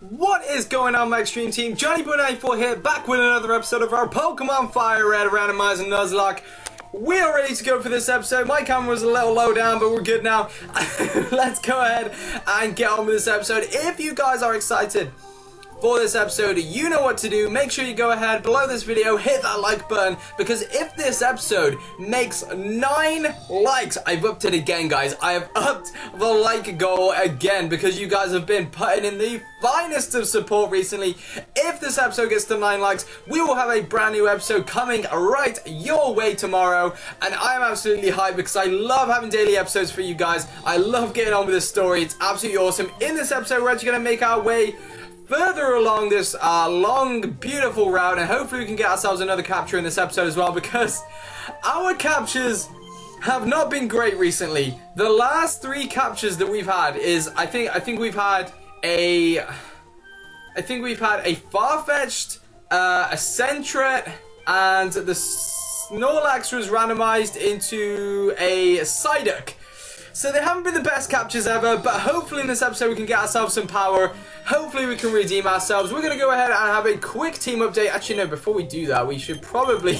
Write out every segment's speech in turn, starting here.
What is going on, my Extreme Team? Johnnyboy94 here, back with another episode of our Pokemon Fire Red Randomizer Nuzlocke. We are ready to go for this episode. My camera was a little low down, but we're good now. Let's go ahead and get on with this episode. If you guys are excited for this episode, you know what to do. Make sure you go ahead below this video, hit that like button, because if this episode makes 9 likes, I've upped it again, guys. I have upped the like goal again because you guys have been putting in the finest of support recently. If this episode gets to 9 likes, we will have a brand new episode coming right your way tomorrow, and I am absolutely hyped because I love having daily episodes for you guys. I love getting on with this story. It's absolutely awesome. In this episode, we're actually going to make our way further along this long, beautiful route, and hopefully we can get ourselves another capture in this episode as well, because our captures have not been great recently. The last 3 captures that we've had is I think we've had a Farfetch'd, a Sentret, and the Snorlax was randomized into a Psyduck. So they haven't been the best captures ever, but hopefully in this episode we can get ourselves some power. Hopefully we can redeem ourselves. We're going to go ahead and have a quick team update. Actually, no, before we do that, we should probably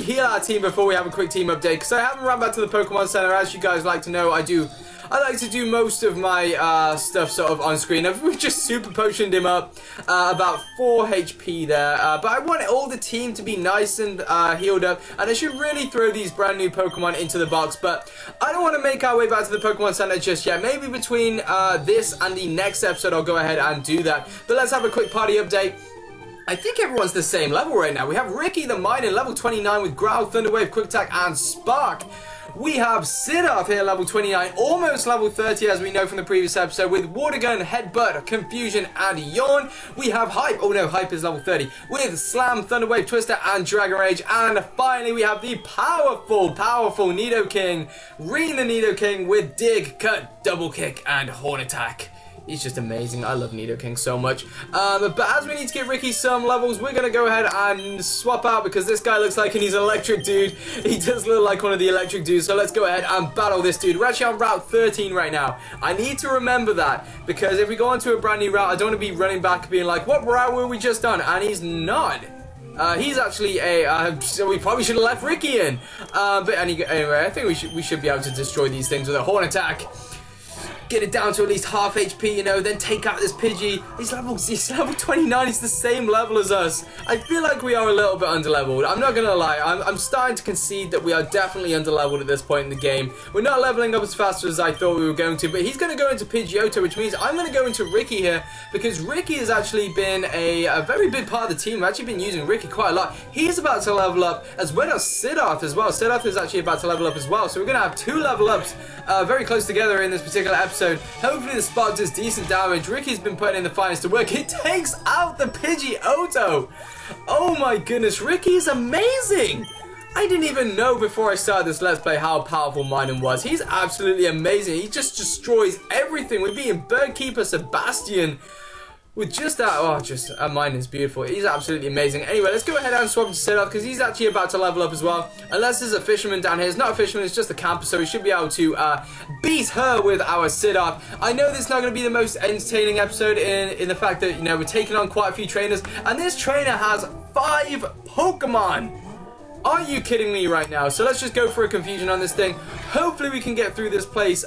heal our team before we have a quick team update, because I haven't run back to the Pokemon Center. As you guys like to know, I like to do most of my stuff sort of on screen. We've just super potioned him up, about 4 HP there, but I want all the team to be nice and healed up, and I should really throw these brand new Pokemon into the box, but I don't want to make our way back to the Pokemon Center just yet. Maybe between this and the next episode I'll go ahead and do that, but let's have a quick party update. I think everyone's the same level right now. We have Ricky the Miner, level 29 with Growl, Thunder Wave, Quick Attack, and Spark. We have Siddharth here, level 29, almost level 30 as we know from the previous episode, with Water Gun, Headbutt, Confusion, and Yawn. We have Hype, oh no, Hype is level 30, with Slam, Thunder Wave, Twister, and Dragon Rage. And finally we have the powerful Nidoking, Reen the Nidoking with Dig, Cut, Double Kick, and Horn Attack. He's just amazing. I love Nidoking so much. But as we need to get Ricky some levels, we're going to go ahead and swap out, because this guy looks like he's an electric dude. He does look like one of the electric dudes. So let's go ahead and battle this dude. We're actually on Route 13 right now. I need to remember that, because if we go onto a brand new route, I don't want to be running back being like, what route were we just on? And he's not. He's actually so we probably should have left Ricky in. But anyway, I think we should be able to destroy these things with a Horn Attack. Get it down to at least half HP, you know, then take out this Pidgey. He's level 29, he's the same level as us. I feel like we are a little bit underleveled. I'm not gonna lie, I'm starting to concede that we are definitely underleveled at this point in the game. We're not leveling up as fast as I thought we were going to, but he's gonna go into Pidgeotto, which means I'm gonna go into Ricky here, because Ricky has actually been a very big part of the team. I've actually been using Ricky quite a lot. He's about to level up, as well as Siddharth as well. Siddharth is actually about to level up as well, so we're gonna have 2 level ups very close together in this particular episode. Hopefully the Spark does decent damage. Ricky's been putting in the finest to work. It takes out the Pidgeotto. Oh my goodness, Ricky's amazing. I didn't even know before I started this Let's Play how powerful Minun was. He's absolutely amazing. He just destroys everything. We're beating Birdkeeper, Sebastian, with just that, mine is beautiful. He's absolutely amazing. Anyway, let's go ahead and swap to Siddharth, because he's actually about to level up as well. Unless there's a fisherman down here. It's not a fisherman, it's just a camper, so we should be able to beat her with our Siddharth. I know this is not going to be the most entertaining episode in the fact that, you know, we're taking on quite a few trainers, and this trainer has 5 Pokemon. Are you kidding me right now? So let's just go for a confusion on this thing. Hopefully we can get through this place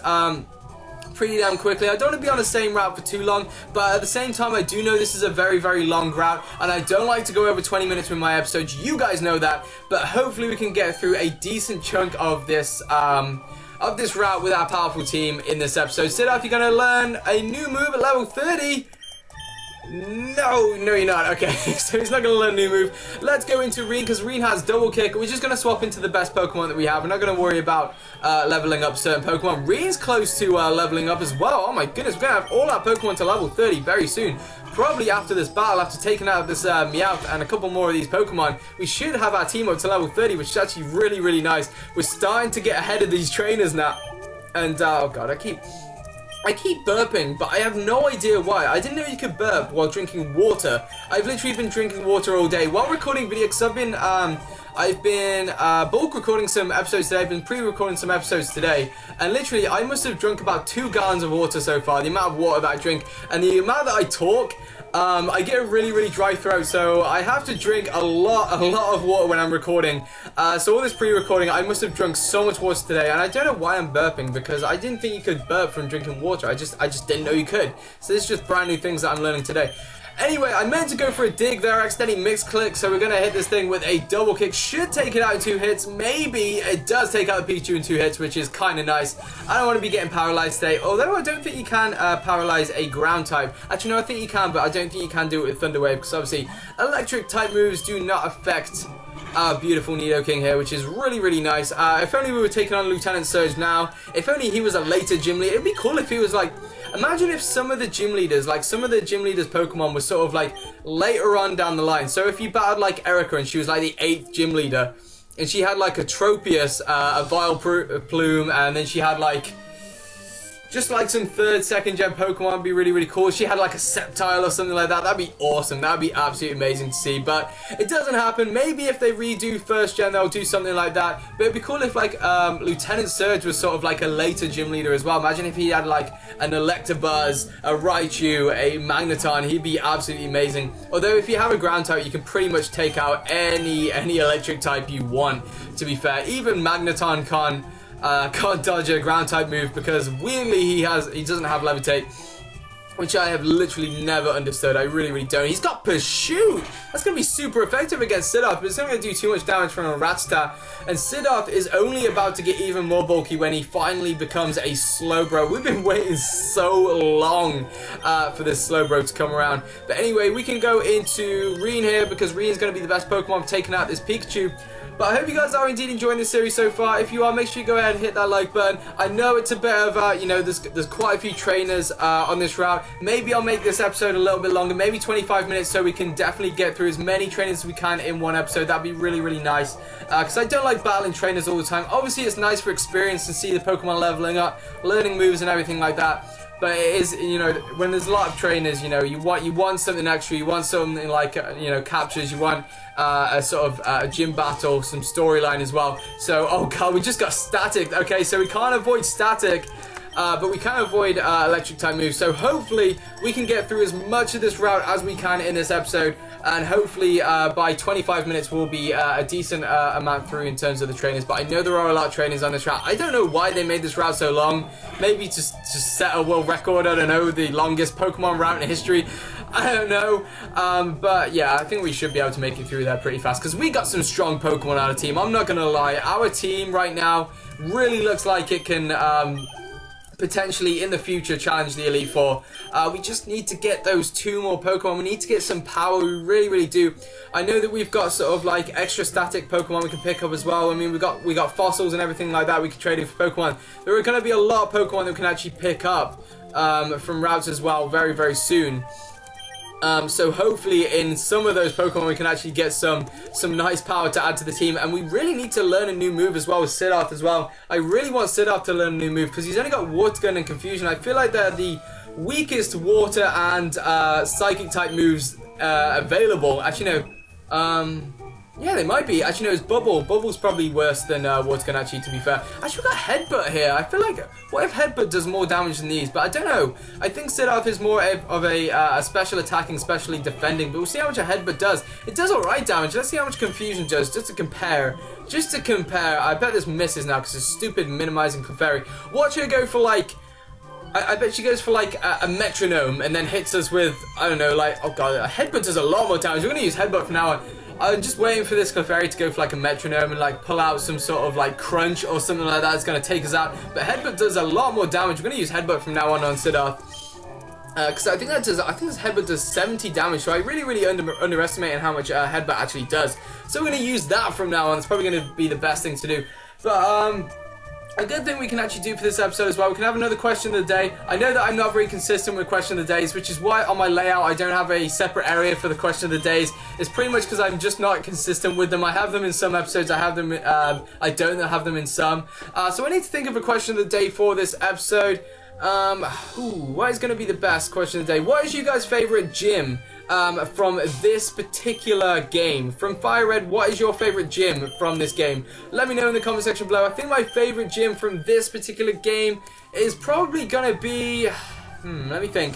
pretty damn quickly. I don't want to be on the same route for too long, but at the same time I do know this is a very, very long route, and I don't like to go over 20 minutes with my episodes. You guys know that, but hopefully we can get through a decent chunk of this route with our powerful team in this episode. Siddharth, you're going to learn a new move at level 30. No, you're not. Okay, so he's not going to learn a new move. Let's go into Reen, because Reen has double kick. We're just going to swap into the best Pokemon that we have. We're not going to worry about leveling up certain Pokemon. Reen's close to leveling up as well. Oh my goodness, we're going to have all our Pokemon to level 30 very soon. Probably after this battle, after taking out this Meowth and a couple more of these Pokemon, we should have our team up to level 30, which is actually really, really nice. We're starting to get ahead of these trainers now. And, oh god, I keep burping, but I have no idea why. I didn't know you could burp while drinking water. I've literally been drinking water all day while recording video, because I've been I've been bulk recording some episodes today. I've been pre-recording some episodes today, and literally I must have drunk about 2 gallons of water so far. The amount of water that I drink and the amount that I talk. I get a really dry throat, so I have to drink a lot of water when I'm recording. So all this pre-recording, I must have drunk so much water today, and I don't know why I'm burping, because I didn't think you could burp from drinking water. I just didn't know you could. So this is just brand new things that I'm learning today. Anyway, I meant to go for a dig there, accidentally mix-click, so we're going to hit this thing with a double kick. Should take it out in 2 hits. Maybe it does take out the Pikachu in 2 hits, which is kind of nice. I don't want to be getting paralyzed today, although I don't think you can paralyze a ground type. Actually, no, I think you can, but I don't think you can do it with Thunder Wave, because obviously electric type moves do not affect our beautiful Nidoking here, which is really nice. If only we were taking on Lieutenant Surge now. If only he was a later gym leader. It'd be cool if he was like... Imagine if some of the gym leaders, like some of the gym leaders' Pokemon was sort of like later on down the line. So if you battled like Erica and she was like the 8th gym leader, and she had like a Tropius, a Vileplume, and then she had like... just like some 3rd, 2nd gen Pokemon would be really cool. She had like a Sceptile or something like that. That'd be awesome. That'd be absolutely amazing to see. But it doesn't happen. Maybe if they redo 1st gen, they'll do something like that. But it'd be cool if like Lieutenant Surge was sort of like a later gym leader as well. Imagine if he had like an Electabuzz, a Raichu, a Magneton. He'd be absolutely amazing. Although if you have a ground type, you can pretty much take out any electric type you want, to be fair. Even Magneton can't dodge a ground type move, because weirdly he doesn't have Levitate, which I have literally never understood. I really don't. He's got Pursuit. That's going to be super effective against Siddarth, but it's not going to do too much damage from a Rattata. And Siddarth is only about to get even more bulky when he finally becomes a Slowbro. We've been waiting so long for this Slowbro to come around. But anyway, we can go into Reen here, because Reen's going to be the best Pokemon for taking out this Pikachu. But I hope you guys are indeed enjoying this series so far. If you are, make sure you go ahead and hit that like button. I know it's a bit of, you know, there's quite a few trainers on this route. Maybe I'll make this episode a little bit longer, maybe 25 minutes, so we can definitely get through as many trainers as we can in one episode. That'd be really nice. Because I don't like battling trainers all the time. Obviously, it's nice for experience and see the Pokemon leveling up, learning moves and everything like that. But it is, you know, when there's a lot of trainers, you know, you want something extra, you want something like, you know, captures, you want a sort of a gym battle, some storyline as well. So, oh god, we just got static. Okay, so we can't avoid static, but we can avoid electric type moves. So hopefully we can get through as much of this route as we can in this episode, and hopefully by 25 minutes we'll be a decent amount through in terms of the trainers. But I know there are a lot of trainers on this route. I don't know why they made this route so long. Maybe to set a world record. I don't know, the longest Pokemon route in history. I don't know, but yeah, I think we should be able to make it through there pretty fast, because we got some strong Pokemon on our team. I'm not gonna lie, our team right now really looks like it can potentially in the future challenge the Elite Four. We just need to get those 2 more Pokemon. We need to get some power. We really do. I know that we've got sort of like extra static Pokemon we can pick up as well. I mean, we got fossils and everything like that we can trade in for Pokemon. There are going to be a lot of Pokemon that we can actually pick up from routes as well very soon. So hopefully in some of those Pokemon we can actually get some nice power to add to the team. And we really need to learn a new move as well with Siddarth as well. I really want Siddarth to learn a new move, because he's only got Water Gun and Confusion. I feel like they're the weakest water and psychic type moves available. Actually no, yeah, they might be. Actually, no, it's Bubble. Bubble's probably worse than Water Gun, actually, to be fair. Actually, we've got Headbutt here. I feel like, what if Headbutt does more damage than these? But I don't know. I think Siddarth is more of a special attacking, specially defending. But we'll see how much a Headbutt does. It does alright damage. Let's see how much Confusion does, just to compare. I bet this misses now, because it's stupid minimizing Clefairy. Watch her go for, like... I bet she goes for like a metronome and then hits us with, I don't know, like, oh god, a Headbutt does a lot more damage. We're going to use Headbutt from now on. I'm just waiting for this Clefairy to go for like a metronome and like pull out some sort of like crunch or something like that that's going to take us out. But Headbutt does a lot more damage. We're going to use Headbutt from now on Siddarth. Because I think this Headbutt does 70 damage, so I really underestimated how much Headbutt actually does. So we're going to use that from now on. It's probably going to be the best thing to do. But, a good thing we can actually do for this episode as well, we can have another question of the day. I know that I'm not very consistent with question of the days, which is why on my layout I don't have a separate area for the question of the days. It's pretty much because I'm just not consistent with them. I have them in some episodes, I don't have them in some. So I need to think of a question of the day for this episode. What is going to be the best question of the day? What is you guys' favorite gym? from this particular game. From Fire Red, what is your favorite gym from this game? Let me know in the comment section below. I think my favorite gym from this particular game is probably gonna be, let me think.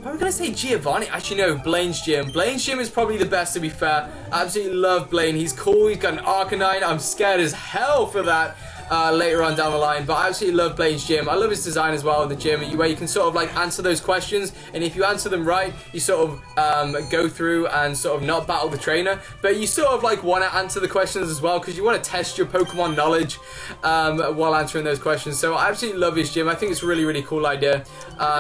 I'm gonna say Giovanni. Actually, no, Blaine's gym. Blaine's gym is probably the best, to be fair. I absolutely love Blaine. He's cool. He's got an Arcanine. I'm scared as hell for that later on down the line. But I absolutely love Blaine's gym. I love his design as well in the gym, where you can sort of like answer those questions. And if you answer them right, you sort of go through and sort of not battle the trainer. But you sort of like want to answer the questions as well, because you want to test your Pokemon knowledge while answering those questions. So I absolutely love his gym. I think it's a really, really cool idea.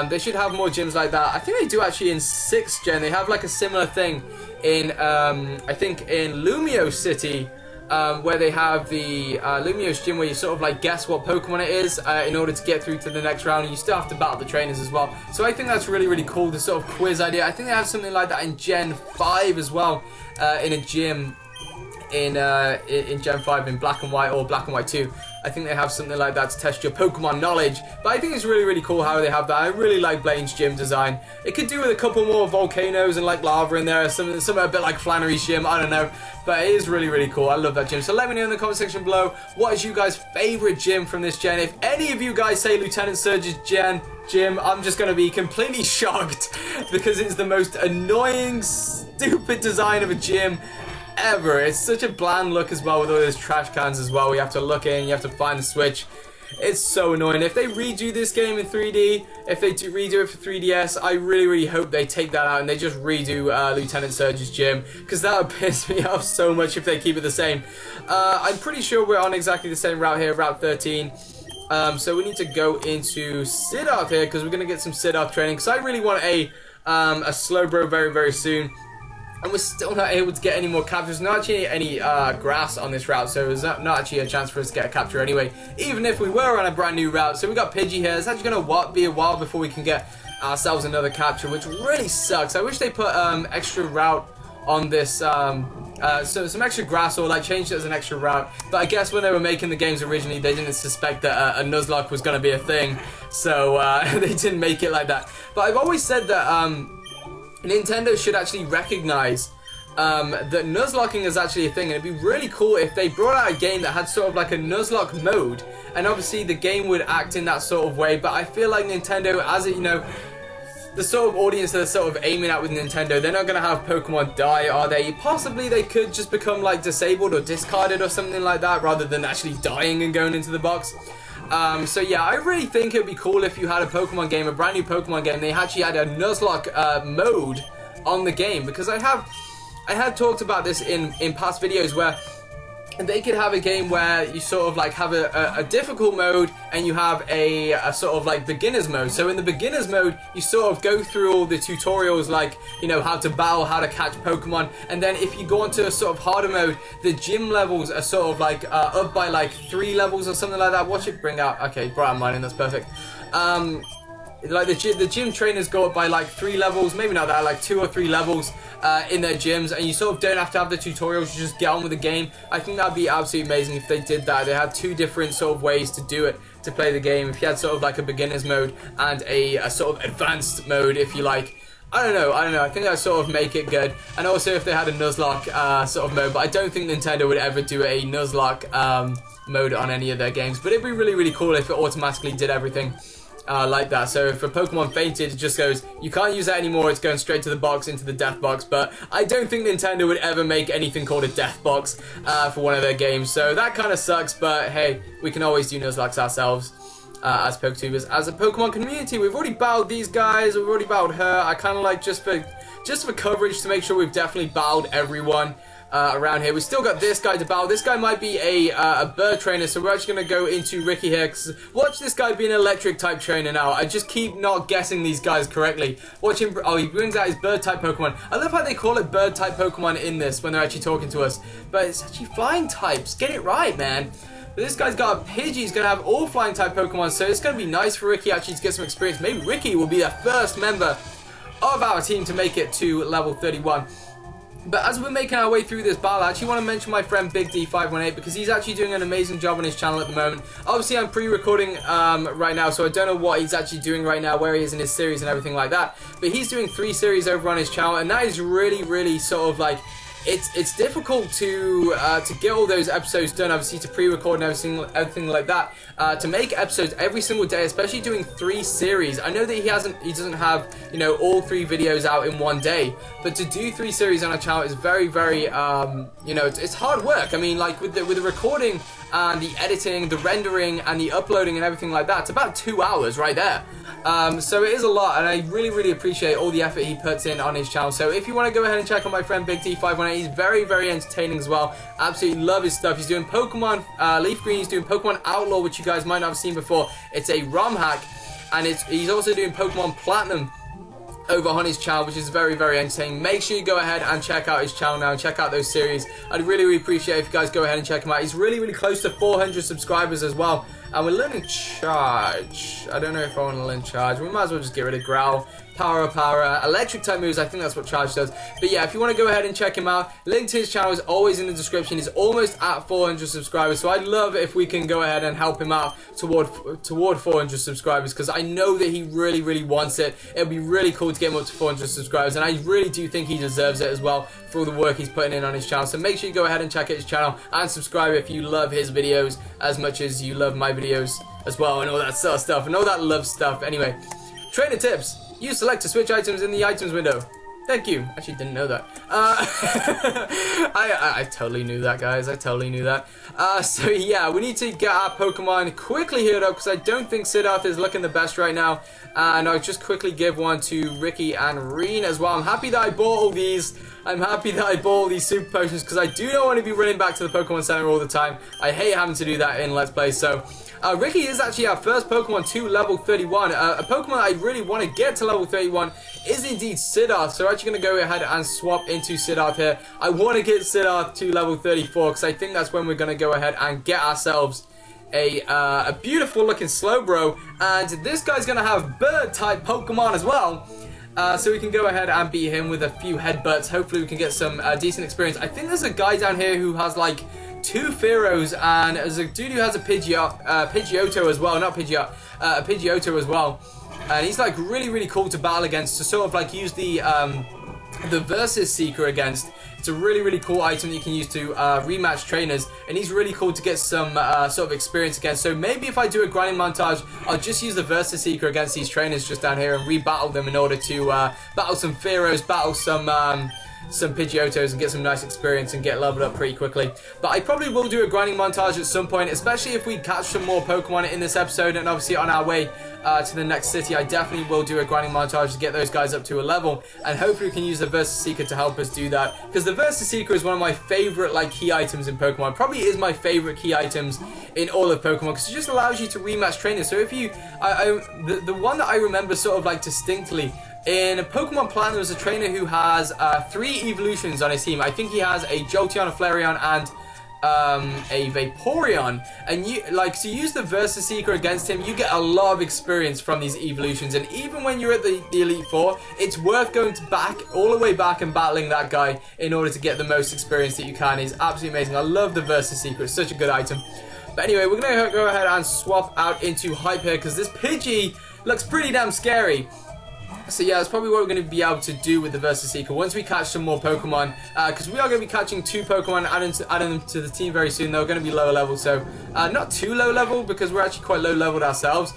They should have more gyms like that. I think they do actually in 6th gen. They have like a similar thing in, I think in Lumio City, where they have the Lumio's gym, where you sort of like guess what Pokemon it is in order to get through to the next round. And you still have to battle the trainers as well. So I think that's really, really cool, this sort of quiz idea. I think they have something like that in Gen 5 as well, in a gym in Gen 5 in Black and White or Black and White 2. I think they have something like that to test your Pokemon knowledge. But I think it's really, really cool how they have that. I really like Blaine's gym design. It could do with a couple more volcanoes and like lava in there, something a bit like Flannery's gym, I don't know. But it is really, really cool. I love that gym. So let me know in the comment section below, what is you guys' favorite gym from this gen? If any of you guys say Lieutenant Surge's gym, I'm just going to be completely shocked, because it's the most annoying, stupid design of a gym ever. It's such a bland look as well, with all those trash cans as well. You have to look in, you have to find the switch. It's so annoying. If they redo this game in 3D, if they redo it for 3DS, I really, really hope they take that out and they just redo Lieutenant Surge's gym, because that would piss me off so much if they keep it the same. I'm pretty sure we're on exactly the same route here, Route 13. So we need to go into Siddarth here, because we're going to get some Siddarth training, because I really want a Slowbro very, very soon. And we're still not able to get any more captures. Not actually any grass on this route, so there's not actually a chance for us to get a capture anyway, even if we were on a brand new route. So we got Pidgey here. It's actually going to be a while before we can get ourselves another capture, which really sucks. I wish they put extra route on this, so some extra grass, or like changed it as an extra route. But I guess when they were making the games originally, they didn't suspect that a Nuzlocke was going to be a thing, so they didn't make it like that. But I've always said that Nintendo should actually recognize that Nuzlocking is actually a thing, and it'd be really cool if they brought out a game that had sort of like a Nuzlocke mode, and obviously the game would act in that sort of way. But I feel like Nintendo, as it, you know, the sort of audience they're sort of aiming at with Nintendo, they're not going to have Pokemon die, are they? Possibly they could just become like disabled or discarded or something like that, rather than actually dying and going into the box. So yeah, I really think it would be cool if you had a Pokemon game, a brand new Pokemon game, they actually had a Nuzlocke mode on the game, because I have talked about this in past videos, where they could have a game where you sort of like have a difficult mode, and you have a sort of like beginner's mode. So in the beginner's mode, you sort of go through all the tutorials, like, you know, how to battle, how to catch Pokemon, and then if you go into a sort of harder mode, the gym levels are sort of like up by like 3 levels or something like that. Watch it bring out, okay, bright lining, that's perfect. Like the gym trainers go up by like 3 levels, maybe not that, like 2 or 3 levels in their gyms, and you sort of don't have to have the tutorials, you just get on with the game. I think that'd be absolutely amazing if they did that. They had 2 different sort of ways to do it, to play the game. If you had sort of like a beginner's mode and a sort of advanced mode, if you like. I don't know, I think that sort of make it good. And also if they had a Nuzlocke sort of mode, but I don't think Nintendo would ever do a Nuzlocke mode on any of their games. But it'd be really, really cool if it automatically did everything like that. So if a Pokemon fainted, it just goes, you can't use that anymore, it's going straight to the box, into the death box. But I don't think Nintendo would ever make anything called a death box for one of their games. So that kind of sucks, but hey, we can always do Nuzlockes ourselves. As PokeTubers, as a Pokemon community. We've already battled these guys, we've already battled her. I kind of like, just for coverage, to make sure we've definitely battled everyone around here. We still got this guy to battle. This guy might be a bird trainer, so we're actually going to go into Ricky here, because watch this guy be an electric type trainer now. I just keep not guessing these guys correctly. Watch him, oh, he brings out his bird type Pokemon. I love how they call it bird type Pokemon in this when they're actually talking to us, but it's actually flying types. Get it right, man. But this guy's got a Pidgey, he's going to have all flying type Pokemon, so it's going to be nice for Ricky actually to get some experience. Maybe Ricky will be the first member of our team to make it to level 31. But as we're making our way through this battle, I actually want to mention my friend Big D518 because he's actually doing an amazing job on his channel at the moment. Obviously, I'm pre-recording right now, so I don't know what he's actually doing right now, where he is in his series and everything like that. But he's doing 3 series over on his channel, and that is really, really sort of like... It's difficult to get all those episodes done, obviously, to pre-record and everything like that. To make episodes every single day, especially doing 3 series. I know that he doesn't have, you know, all 3 videos out in one day, but to do 3 series on a channel is very, very, you know, it's hard work. I mean, like with the recording and the editing, the rendering and the uploading and everything like that, it's about 2 hours right there. So it is a lot, and I really, really appreciate all the effort he puts in on his channel. So if you want to go ahead and check out my friend Big T518, he's very, very entertaining as well. Absolutely love his stuff. He's doing Pokemon Leaf Green, he's doing Pokemon Outlaw, which you guys might not have seen before. It's a ROM hack, and he's also doing Pokemon Platinum over on his channel, which is very, very entertaining. Make sure you go ahead and check out his channel now and check out those series. I'd really, really appreciate it if you guys go ahead and check him out. He's really, really close to 400 subscribers as well. And we're learning Charge. I don't know if I want to learn Charge. We might as well just get rid of Growl. Power, electric type moves, I think that's what Charge does. But yeah, if you want to go ahead and check him out, link to his channel is always in the description. He's almost at 400 subscribers, so I'd love if we can go ahead and help him out toward 400 subscribers, because I know that he really, really wants it. It would be really cool to get him up to 400 subscribers, and I really do think he deserves it as well for all the work he's putting in on his channel. So make sure you go ahead and check out his channel and subscribe if you love his videos as much as you love my videos as well, and all that sort of stuff, and all that love stuff. Anyway, trainer tips. Use select to switch items in the items window. Thank you. Actually, didn't know that. I totally knew that, guys. I totally knew that. So yeah, we need to get our Pokemon quickly healed up, because I don't think Siddharth is looking the best right now. And I'll just quickly give one to Ricky and Reen as well. I'm happy that I bought all these. I'm happy that I bought all these super potions, because I do not want to be running back to the Pokemon Center all the time. I hate having to do that in Let's Play. So Ricky is actually our first Pokemon to level 31. A Pokemon I really want to get to level 31 is indeed Siddharth. So we're actually going to go ahead and swap into Siddharth here. I want to get Siddharth to level 34, because I think that's when we're going to go ahead and get ourselves a beautiful looking Slowbro. And this guy's going to have bird type Pokemon as well. So we can go ahead and beat him with a few headbutts. Hopefully we can get some decent experience. I think there's a guy down here who has like 2 Fearows, and there's a dude who has a Pidgeotto as well. Not Pidgeot, a Pidgeotto as well. And he's like really, really cool to battle against, to sort of like use the Versus Seeker against. It's a really, really cool item that you can use to rematch trainers, and he's really cool to get some sort of experience against. So maybe if I do a grinding montage, I'll just use the Versus Seeker against these trainers just down here and re-battle them in order to battle some Fearows, battle some Pidgeottos, and get some nice experience and get leveled up pretty quickly. But I probably will do a grinding montage at some point, especially if we catch some more Pokemon in this episode, and obviously on our way to the next city. I definitely will do a grinding montage to get those guys up to a level, and hopefully we can use the Versus Seeker to help us do that, because the Versus Seeker is one of my favorite like key items in Pokemon. Probably is my favorite key items in all of Pokemon, because it just allows you to rematch trainers. So if you the one that I remember sort of like distinctly in Pokemon Platinum, there's a trainer who has 3 evolutions on his team. I think he has a Jolteon, a Flareon, and a Vaporeon. And you to use the Versus Seeker against him, you get a lot of experience from these evolutions. And even when you're at the Elite Four, it's worth going all the way back and battling that guy in order to get the most experience that you can. He's absolutely amazing. I love the Versus Seeker. It's such a good item. But anyway, we're going to go ahead and swap out into Hype here, because this Pidgey looks pretty damn scary. So yeah, that's probably what we're going to be able to do with the Versus Seeker once we catch some more Pokemon, because we are going to be catching 2 Pokemon, adding them to the team very soon. They're going to be lower level, so not too low level, because we're actually quite low leveled ourselves.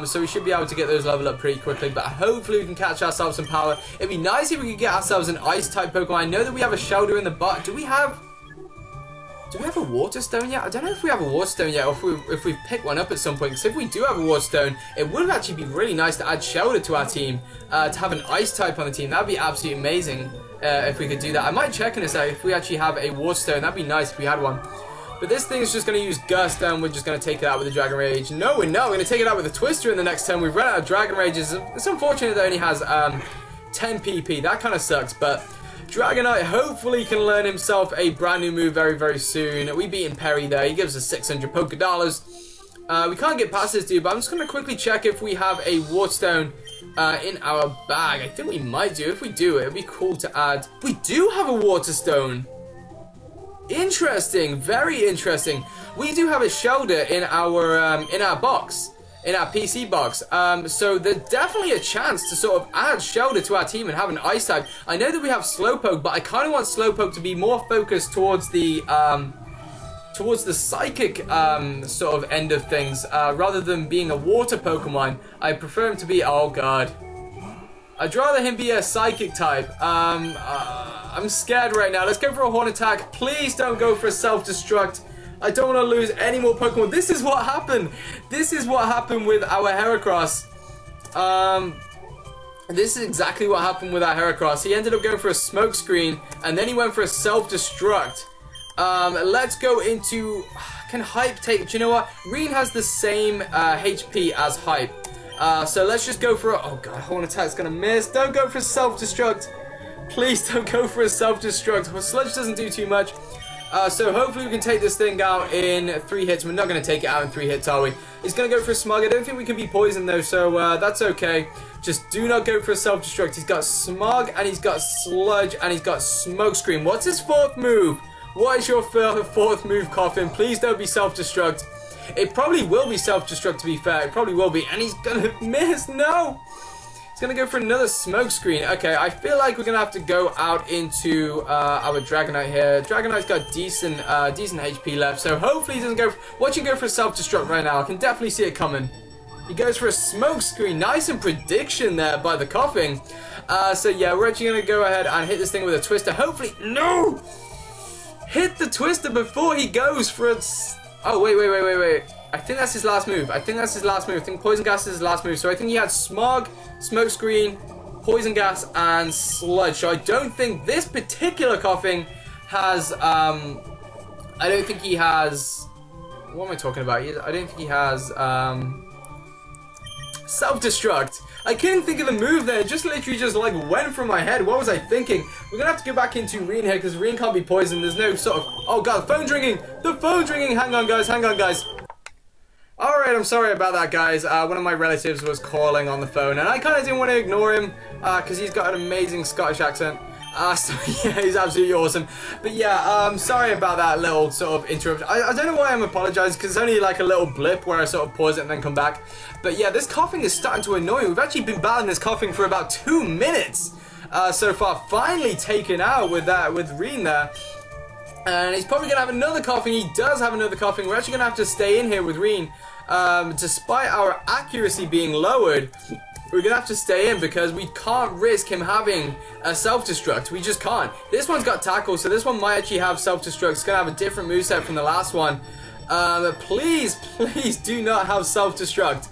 So we should be able to get those leveled up pretty quickly, but hopefully we can catch ourselves some power. It'd be nice if we could get ourselves an Ice type Pokemon. I know that we have a Shelter in the bot. Do we have a Water Stone yet? I don't know if we have a Water Stone yet, or if we've picked one up at some point. Because if we do have a Water Stone, it would actually be really nice to add Shelter to our team, to have an Ice type on the team. That'd be absolutely amazing if we could do that. I might check in a sec if we actually have a Water Stone. That'd be nice if we had one. But this thing is just going to use Gust, and we're just going to take it out with the Dragon Rage. No, we're not. We're going to take it out with a Twister in the next turn. We've run out of Dragon Rages. It's unfortunate that it only has 10 PP. That kind of sucks, but Dragonite hopefully can learn himself a brand new move very, very soon. We beat Perry there. He gives us 600 Poké Dollars. We can't get past this dude, but I'm just going to quickly check if we have a Water Stone in our bag. I think we might do. If we do, it'd be cool to add. We do have a water stone. Interesting, very interesting. We do have a shoulder in our box, in our PC box. So there's definitely a chance to sort of add shoulder to our team and have an ice type. I know that we have Slowpoke, but I kind of want Slowpoke to be more focused towards the psychic sort of end of things, rather than being a water Pokemon. I prefer him to be, oh god, I'd rather him be a psychic type. I'm scared right now. Let's go for a horn attack. Please don't go for a self-destruct. I don't want to lose any more Pokemon. This is what happened. This is what happened with our Heracross. This is exactly what happened with our Heracross. He ended up going for a smoke screen, and then he went for a self-destruct. Let's go into... Can Hype take... Do you know what? Reen has the same HP as Hype. So let's just go for a... Oh god, horn attack's gonna miss. Don't go for a self-destruct. Please don't go for a self-destruct. Well, Sludge doesn't do too much. So hopefully we can take this thing out in 3 hits. We're not going to take it out in 3 hits, are we? He's going to go for a Smug. I don't think we can be poisoned though, so that's okay. Just do not go for a self-destruct. He's got Smug, and he's got Sludge, and he's got Smokescreen. What's his 4th move? What is your 4th move, Coffin? Please don't be self-destruct. It probably will be self-destruct, to be fair. It probably will be. And he's going to miss. No! He's going to go for another smoke screen. Okay, I feel like we're going to have to go out into our Dragonite here. Dragonite's got decent HP left, so hopefully he doesn't go... Watch him go for a self-destruct right now. I can definitely see it coming. He goes for a smoke screen. Nice and prediction there by the coughing. So yeah, we're actually going to go ahead and hit this thing with a twister. Hopefully... No! Hit the twister before he goes for a... Oh, wait. I think that's his last move. I think Poison Gas is his last move. So I think he had Smog, Smoke Screen, Poison Gas, and Sludge. So I don't think this particular coughing has... I don't think he has... What am I talking about? I don't think he has... Self-Destruct. I couldn't think of the move there. It just literally just like went from my head. What was I thinking? We're gonna have to go back into Reen here because Reen can't be poisoned. There's no sort of... Oh god, the phone's ringing. The phone's ringing. Hang on, guys. Alright, I'm sorry about that, guys. One of my relatives was calling on the phone, and I kind of didn't want to ignore him because he's got an amazing Scottish accent. So yeah, he's absolutely awesome. But yeah, sorry about that little sort of interruption. I don't know why I'm apologizing, because it's only like a little blip where I sort of pause it and then come back. But yeah, this coughing is starting to annoy me. We've actually been battling this coughing for about 2 minutes so far. Finally taken out with Reen there. And he's probably going to have another coughing. He does have another coughing. We're actually going to have to stay in here with Reen. Despite our accuracy being lowered, we're going to have to stay in because we can't risk him having a self-destruct. We just can't. This one's got tackle, so this one might actually have self-destruct. It's going to have a different moveset from the last one. Please do not have self-destruct.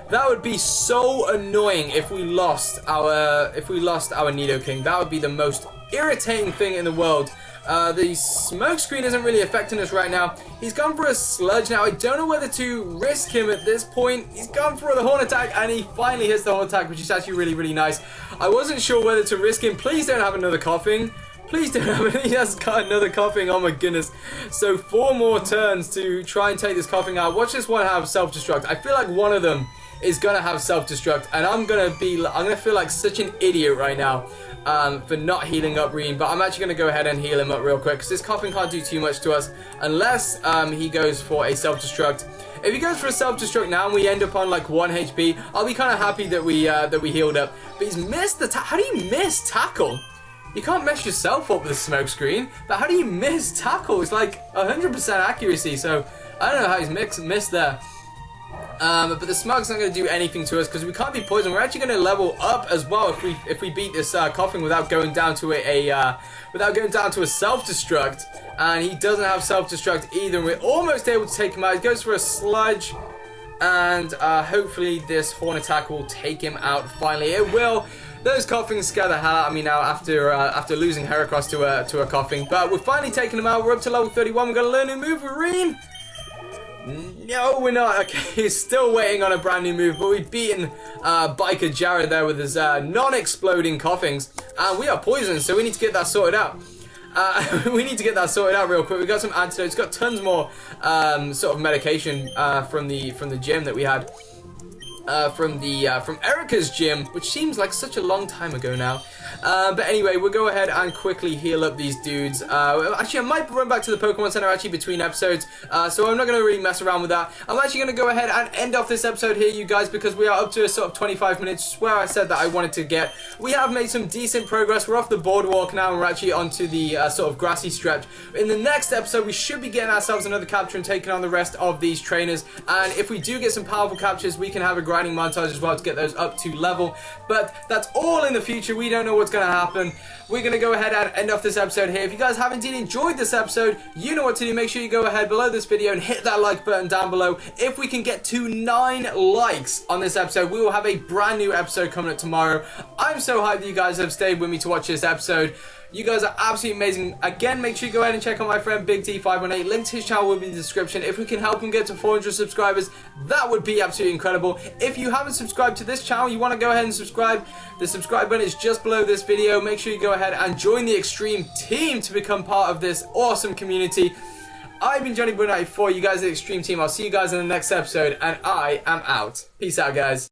That would be so annoying if we lost our Nidoking. That would be the most irritating thing in the world. The smoke screen isn't really affecting us right now. He's gone for a Sludge now. I don't know whether to risk him at this point. He's gone for the horn attack, and he finally hits the horn attack, which is actually really, really nice. I wasn't sure whether to risk him. Please don't have another coughing. Please don't have it. He has got another coughing. Oh my goodness. So 4 more turns to try and take this coughing out. Watch this one have self-destruct. I feel like one of them is gonna have self-destruct, and I'm gonna feel like such an idiot right now for not healing up Reen, but I'm actually gonna go ahead and heal him up real quick because this coughing can't do too much to us unless he goes for a self-destruct. If he goes for a self-destruct now and we end up on like 1 HP, I'll be kind of happy that we healed up. But he's missed the how do you miss tackle? You can't mess yourself up with a smoke screen, but how do you miss tackle? It's like 100% accuracy, so I don't know how he's missed there. But the Smug's not going to do anything to us because we can't be poisoned. We're actually going to level up as well if we beat this coughing without going down to a self-destruct. And he doesn't have self-destruct either. And we're almost able to take him out. He goes for a Sludge, and hopefully this horn attack will take him out finally. It will. Those coughings scare the hell out of me now after losing Heracross to a coughing. But we're finally taking him out. We're up to level 31. We're going to learn a move with Reen. No, we're not. Okay, he's still waiting on a brand new move, but we've beaten Biker Jared there with his non-exploding coughings, and we are poisoned, so we need to get that sorted out. We need to get that sorted out real quick. We've got some antidotes, got tons more sort of medication from the gym that we had. from Erica's gym, which seems like such a long time ago now. But anyway, we'll go ahead and quickly heal up these dudes. Actually, I might run back to the Pokemon Center actually between episodes, so I'm not going to really mess around with that. I'm actually going to go ahead and end off this episode here, you guys, because we are up to a sort of 25 minutes where I said that I wanted to get. We have made some decent progress. We're off the boardwalk now, and we're actually onto the sort of grassy stretch. In the next episode, we should be getting ourselves another capture and taking on the rest of these trainers, and if we do get some powerful captures, we can have a grinding montage as well to get those up to level. But that's all in the future. We don't know what's going to happen. We're going to go ahead and end off this episode here. If you guys have indeed enjoyed this episode, you know what to do. Make sure you go ahead below this video and hit that like button down below. If we can get to 9 likes on this episode, we will have a brand new episode coming up tomorrow. I'm so hyped that you guys have stayed with me to watch this episode. You guys are absolutely amazing. Again, make sure you go ahead and check out my friend Big T518. Link to his channel will be in the description. If we can help him get to 400 subscribers, that would be absolutely incredible. If you haven't subscribed to this channel, you want to go ahead and subscribe. The subscribe button is just below this video. Make sure you go ahead and join the Extreme Team to become part of this awesome community. I've been Johnnyboy94. You guys are the Extreme Team. I'll see you guys in the next episode, and I am out. Peace out, guys.